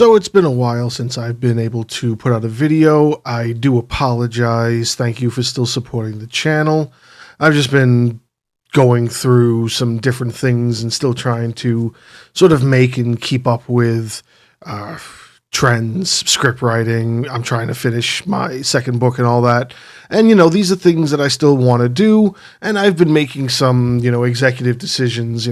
So it's been a while since I've been able to put out a video. I do apologize. Thank you for still supporting the channel. I've just been going through some different things and still trying to sort of make and keep up with uh, trends, script writing. I'm trying to finish my second book and all that. And, these are things that I still want to do. And I've been making some, executive decisions.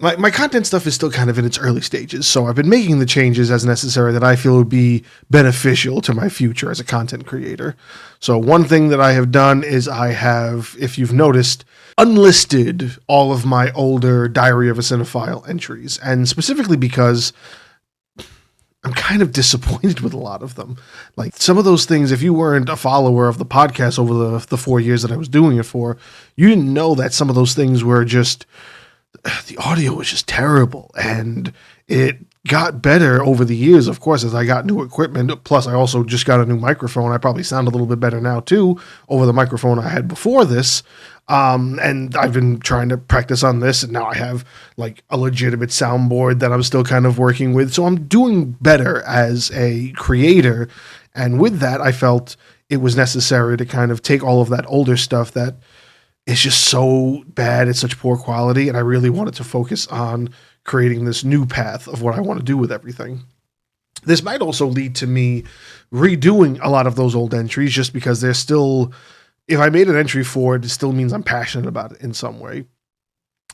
My content stuff is still kind of in its early stages, so I've been making the changes as necessary that I feel would be beneficial to my future as a content creator. So one thing that I have done is I have, if you've noticed, unlisted all of my older Diary of a Cinephile entries, and specifically because I'm kind of disappointed with a lot of them. Like some of those things, if you weren't a follower of the podcast over the 4 years that I was doing it for, you didn't know that some of those things were just... the audio was just terrible, and it got better over the years, of course, as I got new equipment. Plus, I also just got a new microphone. I probably sound a little bit better now, too, over the microphone I had before this. And I've been trying to practice on this, and now I have, like, a legitimate soundboard that I'm still kind of working with. So I'm doing better as a creator, and with that, I felt it was necessary to kind of take all of that older stuff that it's just so bad. It's such poor quality. And I really wanted to focus on creating this new path of what I want to do with everything. This might also lead to me redoing a lot of those old entries just because they're still, if I made an entry for it, it still means I'm passionate about it in some way.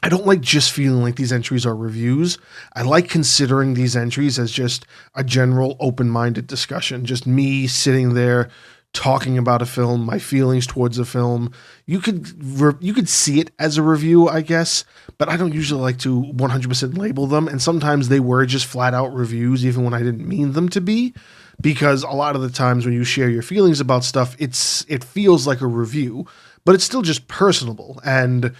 I don't like just feeling like these entries are reviews. I like considering these entries as just a general open-minded discussion, just me sitting there talking about a film, my feelings towards a film. You could see it as a review, I guess, but I don't usually like to 100% label them, and sometimes they were just flat out reviews even when I didn't mean them to be, because a lot of the times when you share your feelings about stuff, it feels like a review, but it's still just personable. And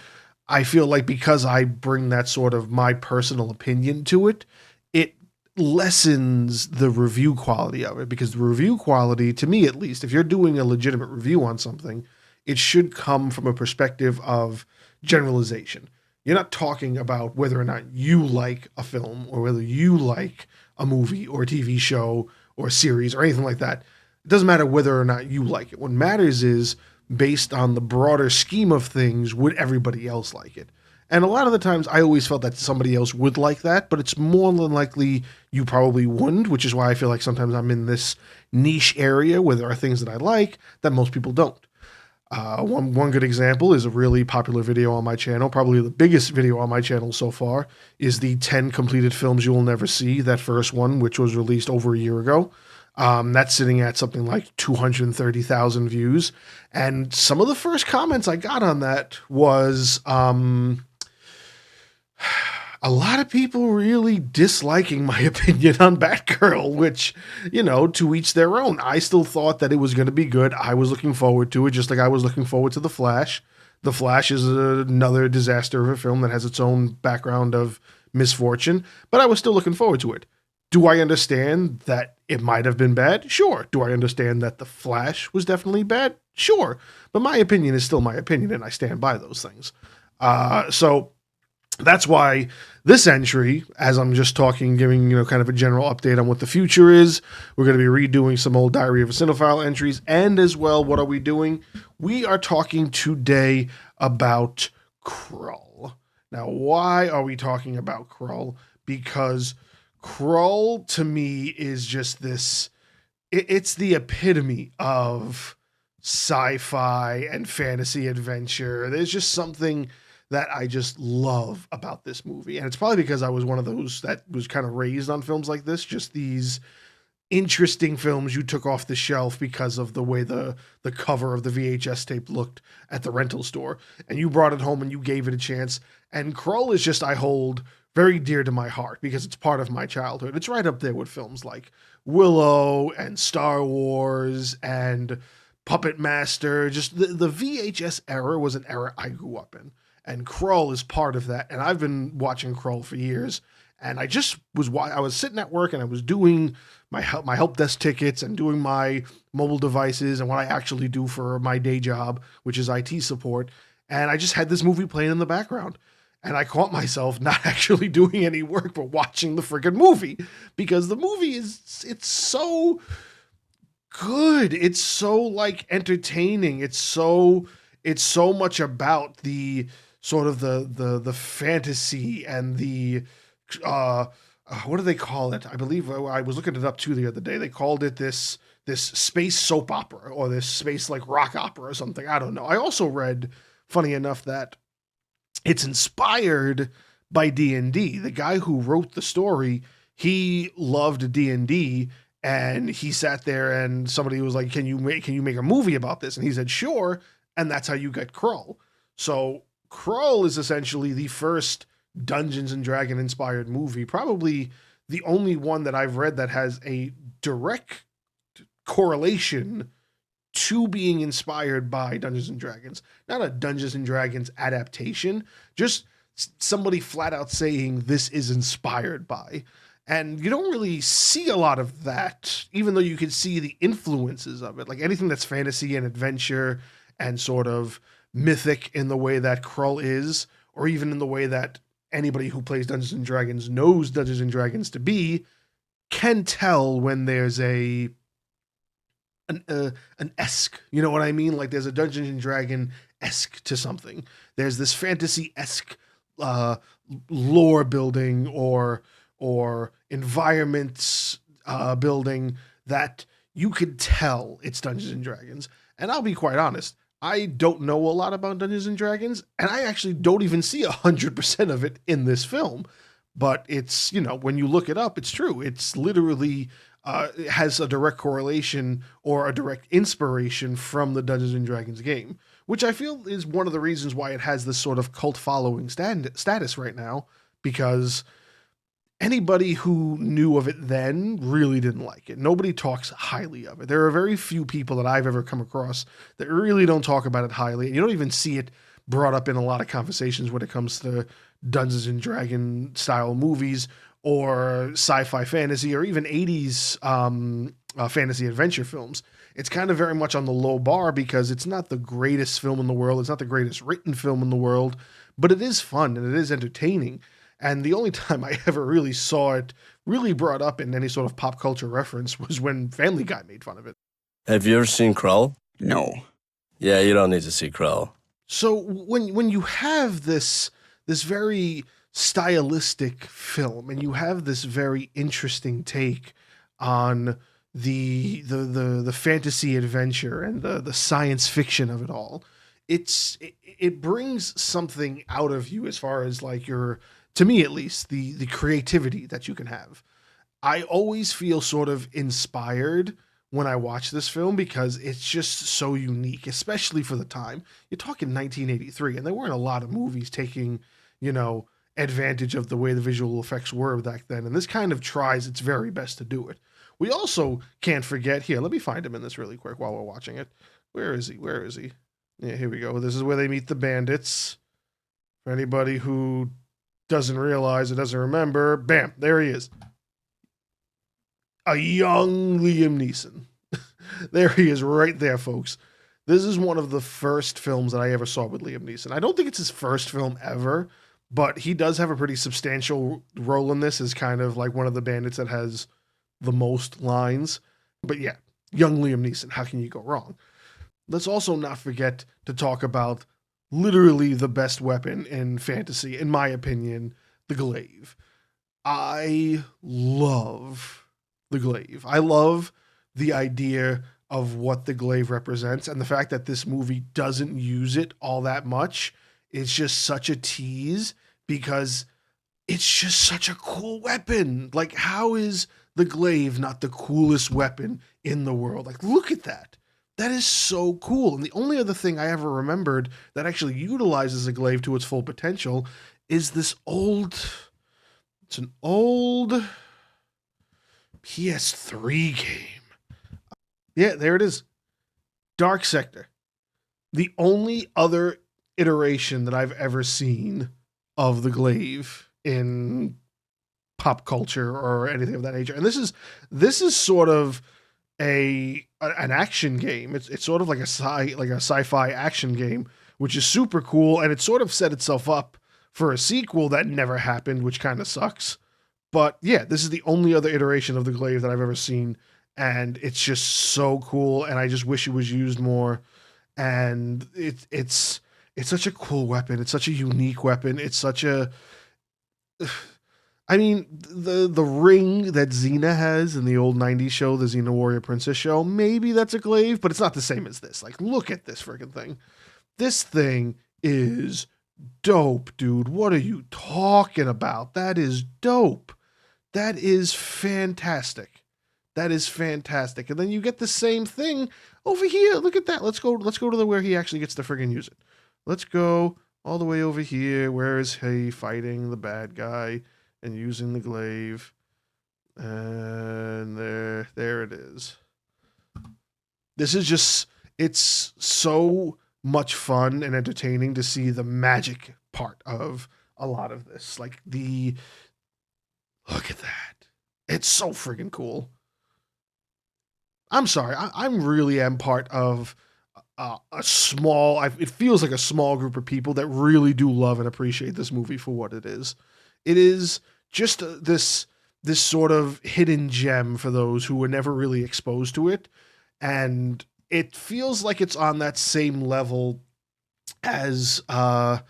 I feel like because I bring that sort of my personal opinion to it, it lessens the review quality of it, because the review quality, to me at least, if you're doing a legitimate review on something, it should come from a perspective of generalization. You're not talking about whether or not you like a film or whether you like a movie or a TV show or a series or anything like that. It doesn't matter whether or not you like it. What matters is, based on the broader scheme of things, would everybody else like it? And a lot of the times I always felt that somebody else would like that, but it's more than likely you probably wouldn't, which is why I feel like sometimes I'm in this niche area where there are things that I like that most people don't. One good example is a really popular video on my channel, probably the biggest video on my channel so far, is the 10 completed films you will never see, that first one, which was released over a year ago. That's sitting at something like 230,000 views. And some of the first comments I got on that was... a lot of people really disliking my opinion on Batgirl, which, to each their own. I still thought that it was going to be good. I was looking forward to it, just like I was looking forward to The Flash. The Flash is another disaster of a film that has its own background of misfortune, but I was still looking forward to it. Do I understand that it might have been bad? Sure. Do I understand that The Flash was definitely bad? Sure. But my opinion is still my opinion, and I stand by those things. So that's why this entry, as I'm just talking, giving, kind of a general update on what the future is, we're going to be redoing some old Diary of a Cinephile entries. And as well, what are we doing? We are talking today about Krull. Now, why are we talking about Krull? Because Krull, to me, is just this, it's the epitome of sci-fi and fantasy adventure. There's just something that I just love about this movie. And it's probably because I was one of those that was kind of raised on films like this, just these interesting films you took off the shelf because of the way the cover of the VHS tape looked at the rental store. And you brought it home and you gave it a chance. And Krull is just, I hold very dear to my heart because it's part of my childhood. It's right up there with films like Willow and Star Wars and Puppet Master. Just the VHS era was an era I grew up in. And Krull is part of that. And I've been watching Krull for years. And I was sitting at work and I was doing my help desk tickets and doing my mobile devices and what I actually do for my day job, which is IT support. And I just had this movie playing in the background. And I caught myself not actually doing any work but watching the freaking movie, because the movie it's so good. It's so like entertaining. It's so much about the sort of the fantasy and the uh what do they call it? I believe I was looking it up too the other day. They called it this space soap opera or this space like rock opera or something. I don't know. I also read, funny enough, that it's inspired by D&D. The guy who wrote the story, he loved D&D, and he sat there and somebody was like, can you make a movie about this?" And he said, "Sure." And that's how you get Krull. So Krull is essentially the first Dungeons and Dragon inspired movie, probably the only one that I've read that has a direct correlation to being inspired by Dungeons and Dragons. Not a Dungeons and Dragons adaptation, just somebody flat out saying this is inspired by. And you don't really see a lot of that, even though you can see the influences of it. Like anything that's fantasy and adventure and sort of mythic in the way that Krull is, or even in the way that anybody who plays Dungeons and Dragons knows Dungeons and Dragons to be, can tell when there's an esque. You know what I mean? Like there's a Dungeons and Dragon esque to something. There's this fantasy esque uh, lore building or environments building that you could tell it's Dungeons and Dragons. And I'll be quite honest, I don't know a lot about Dungeons and Dragons, and I actually don't even see 100% of it in this film. But it's, when you look it up, it's true. It's literally it has a direct correlation or a direct inspiration from the Dungeons and Dragons game, which I feel is one of the reasons why it has this sort of cult following status right now, because anybody who knew of it then really didn't like it. Nobody talks highly of it. There are very few people that I've ever come across that really don't talk about it highly. You don't even see it brought up in a lot of conversations when it comes to Dungeons and Dragon style movies or sci-fi fantasy or even 80s fantasy adventure films. It's kind of very much on the low bar because it's not the greatest film in the world. It's not the greatest written film in the world, but it is fun and it is entertaining. And the only time I ever really saw it really brought up in any sort of pop culture reference was when Family Guy made fun of it. Have you ever seen Krull? No. Yeah, you don't need to see Krull. So when you have this very stylistic film and you have this very interesting take on the fantasy adventure and the science fiction of it all, it brings something out of you as far as like to me at least, the creativity that you can have. I always feel sort of inspired when I watch this film because it's just so unique, especially for the time. You're talking 1983, and there weren't a lot of movies taking, advantage of the way the visual effects were back then. And this kind of tries its very best to do it. We also can't forget, here, let me find him in this really quick while we're watching it. Where is he? Yeah, here we go. This is where they meet the bandits. For anybody who doesn't realize or doesn't remember, bam, there he is. A young Liam Neeson. There he is right there, folks. This is one of the first films that I ever saw with Liam Neeson. I don't think it's his first film ever, but he does have a pretty substantial role in this as kind of like one of the bandits that has the most lines. But yeah, young Liam Neeson, how can you go wrong? Let's also not forget to talk about literally the best weapon in fantasy, in my opinion, the Glaive. I love the Glaive. I love the idea of what the Glaive represents, and the fact that this movie doesn't use it all that much is just such a tease because it's just such a cool weapon. Like, how is the Glaive not the coolest weapon in the world? Like, look at that. That is so cool. And the only other thing I ever remembered that actually utilizes a Glaive to its full potential is it's an old PS3 game. Yeah, there it is. Dark Sector. The only other iteration that I've ever seen of the Glaive in pop culture or anything of that nature. And this is sort of an action game. It's sort of like a sci-fi action game, which is super cool, and it sort of set itself up for a sequel that never happened, which kind of sucks. But yeah, this is the only other iteration of the Glaive that I've ever seen, and it's just so cool. And I just wish it was used more. And it's such a cool weapon. It's such a unique weapon. It's such a I mean, the ring that Xena has in the old 90s show, the Xena Warrior Princess show, maybe that's a Glaive, but it's not the same as this. Like, look at this freaking thing. This thing is dope, dude. What are you talking about? That is dope. That is fantastic. That is fantastic. And then you get the same thing over here. Look at that. Let's go to the where he actually gets to friggin' use it. Let's go all the way over here. Where is he fighting the bad guy and using the Glaive? And there it is. This is just, it's so much fun and entertaining to see the magic part of a lot of this. Like look at that. It's so friggin' cool. I'm sorry. I'm really am part of a small, it feels like a small group of people that really do love and appreciate this movie for what it is. It is just this sort of hidden gem for those who were never really exposed to it. And it feels like it's on that same level as, I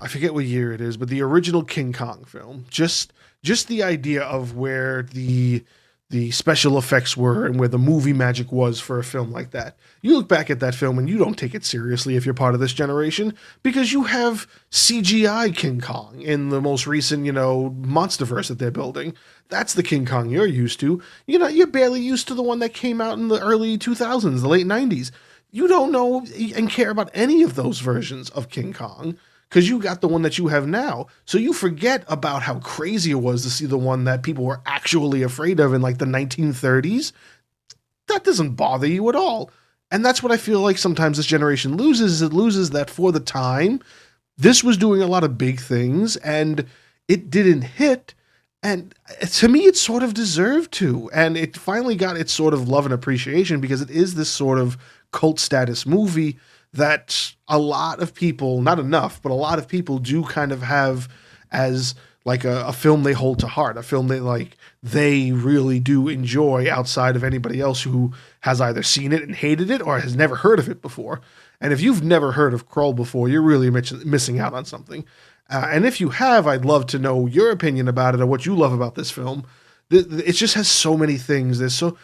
forget what year it is, but the original King Kong film. Just the idea of where the special effects were and where the movie magic was for a film like that. You look back at that film and you don't take it seriously if you're part of this generation, because you have CGI King Kong in the most recent, Monsterverse that they're building. That's the King Kong you're used to. You're barely used to the one that came out in the early 2000s, the late 90s. You don't know and care about any of those versions of King Kong, because you got the one that you have now. So you forget about how crazy it was to see the one that people were actually afraid of in like the 1930s. That doesn't bother you at all. And that's what I feel like sometimes this generation loses, is it loses that for the time, this was doing a lot of big things and it didn't hit. And to me, it sort of deserved to. And it finally got its sort of love and appreciation because it is this sort of cult status movie that a lot of people, not enough, but a lot of people do kind of have as like a film they hold to heart, a film they really do enjoy outside of anybody else who has either seen it and hated it or has never heard of it before. And if you've never heard of Krull before, you're really missing out on something. And if you have, I'd love to know your opinion about it or what you love about this film. It just has so many things. There's so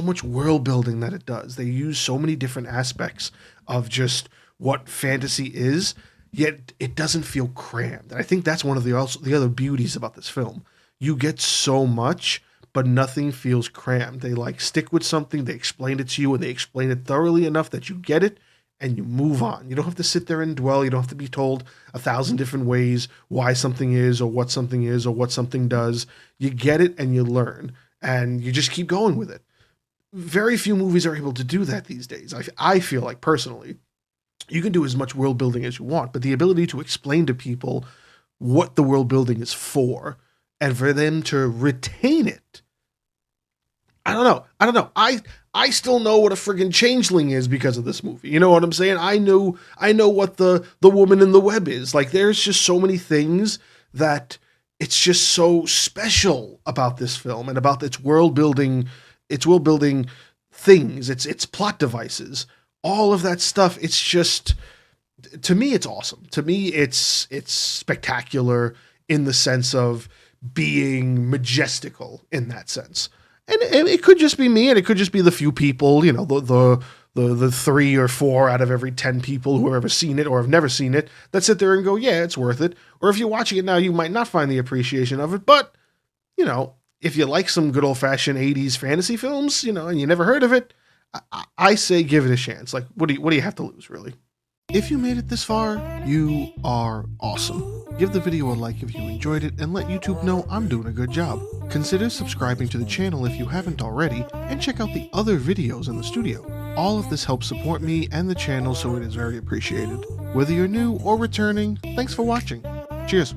much world building that it does. They use so many different aspects of just what fantasy is, yet it doesn't feel crammed. And I think that's one of the other beauties about this film. You get so much, but nothing feels crammed. They stick with something, they explain it to you, and they explain it thoroughly enough that you get it and you move on. You don't have to sit there and dwell. You don't have to be told 1,000 different ways why something is or what something does. You get it and you learn, and you just keep going with it. Very few movies are able to do that these days. I feel like, personally, you can do as much world building as you want, but the ability to explain to people what the world building is for and for them to retain it. I don't know. I still know what a friggin' changeling is because of this movie. You know what I'm saying? I know what the woman in the web is. Like, there's just so many things that it's just so special about this film and about its world building things, its plot devices, all of that stuff. It's just, to me, it's awesome. To me, it's spectacular in the sense of being majestical in that sense. And it could just be me, and it could just be the few people, the 3 or 4 out of every 10 people who have ever seen it or have never seen it that sit there and go, yeah, it's worth it. Or if you're watching it now, you might not find the appreciation of it, but, if you like some good old-fashioned 80s fantasy films, and you never heard of it, I say give it a chance. Like, what do you have to lose, really? If you made it this far, you are awesome. Give the video a like if you enjoyed it, and let YouTube know I'm doing a good job. Consider subscribing to the channel if you haven't already, and check out the other videos in the studio. All of this helps support me and the channel, so it is very appreciated. Whether you're new or returning, thanks for watching. Cheers.